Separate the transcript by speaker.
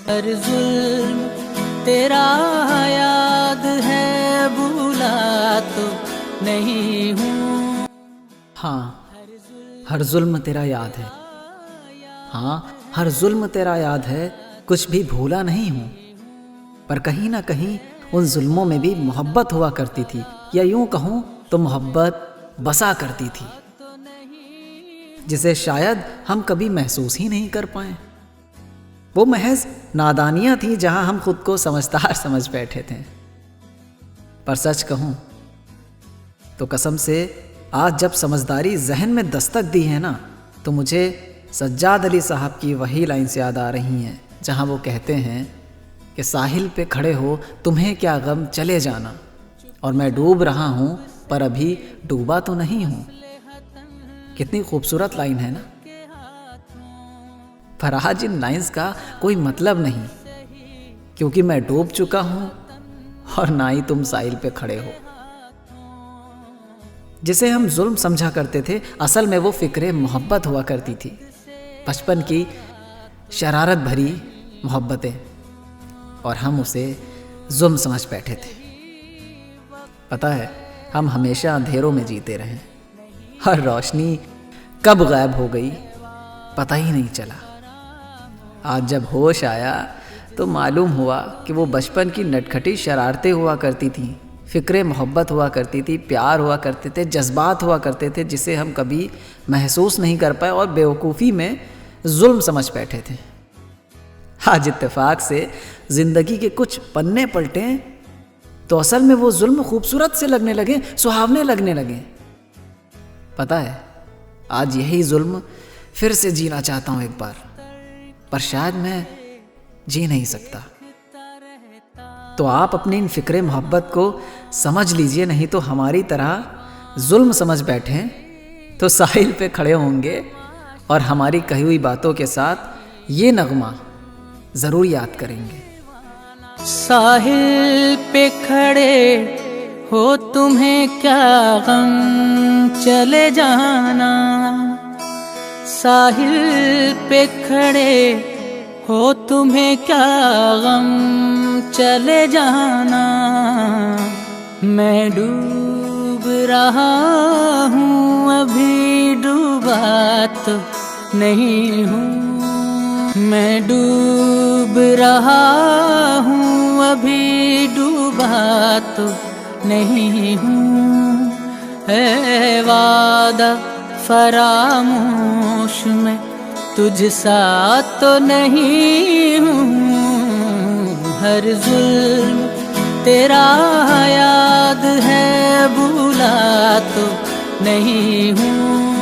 Speaker 1: ہر ظلم تیرا یاد ہے، بھولا تو نہیں ہوں.
Speaker 2: ہاں ہر ظلم تیرا یاد ہے، ہاں ہر ظلم تیرا یاد ہے، کچھ بھی بھولا نہیں ہوں. پر کہیں نہ کہیں ان ظلموں میں بھی محبت ہوا کرتی تھی، یا یوں کہوں تو محبت بسا کرتی تھی، جسے شاید ہم کبھی محسوس ہی نہیں کر پائیں. وہ محض نادانیاں تھیں جہاں ہم خود کو سمجھدار سمجھ بیٹھے تھے. پر سچ کہوں تو قسم سے آج جب سمجھداری ذہن میں دستک دی ہے نا، تو مجھے سجاد علی صاحب کی وہی لائنز یاد آ رہی ہیں جہاں وہ کہتے ہیں کہ ساحل پہ کھڑے ہو تمہیں کیا غم چلے جانا، اور میں ڈوب رہا ہوں پر ابھی ڈوبا تو نہیں ہوں. کتنی خوبصورت لائن ہے نا. پر آج ان لائنز کا کوئی مطلب نہیں، کیونکہ میں ڈوب چکا ہوں اور نہ ہی تم ساحل پہ کھڑے ہو. جسے ہم ظلم سمجھا کرتے تھے، اصل میں وہ فکر محبت ہوا کرتی تھی، بچپن کی شرارت بھری محبتیں، اور ہم اسے ظلم سمجھ بیٹھے تھے. پتہ ہے ہم ہمیشہ اندھیروں میں جیتے رہے، اور روشنی کب غائب ہو گئی پتہ ہی نہیں چلا. آج جب ہوش آیا تو معلوم ہوا کہ وہ بچپن کی نٹکھٹی شرارتیں ہوا کرتی تھیں، فکر محبت ہوا کرتی تھی، پیار ہوا کرتے تھے، جذبات ہوا کرتے تھے جسے ہم کبھی محسوس نہیں کر پائے اور بیوقوفی میں ظلم سمجھ بیٹھے تھے. آج اتفاق سے زندگی کے کچھ پنے پلٹیں تو اصل میں وہ ظلم خوبصورت سے لگنے لگے، سہاونے لگنے لگے. پتہ ہے آج یہی ظلم پھر سے جینا چاہتا ہوں ایک بار، پر شاید میں جی نہیں سکتا. تو آپ اپنی ان فکر محبت کو سمجھ لیجئے، نہیں تو ہماری طرح ظلم سمجھ بیٹھیں تو ساحل پہ کھڑے ہوں گے اور ہماری کہی ہوئی باتوں کے ساتھ یہ نغمہ ضرور یاد کریں گے.
Speaker 1: ساحل پہ کھڑے ہو تمہیں کیا غم چلے جانا، ساحل پہ کھڑے ہو تمہیں کیا غم چلے جانا. میں ڈوب رہا ہوں ابھی ڈوبا تو نہیں ہوں، میں ڈوب رہا ہوں ابھی ڈوبا تو نہیں ہوں. اے وعدہ فراموش میں تجھ سا تو نہیں ہوں، ہر ظلم تیرا یاد ہے، بھولا تو نہیں ہوں.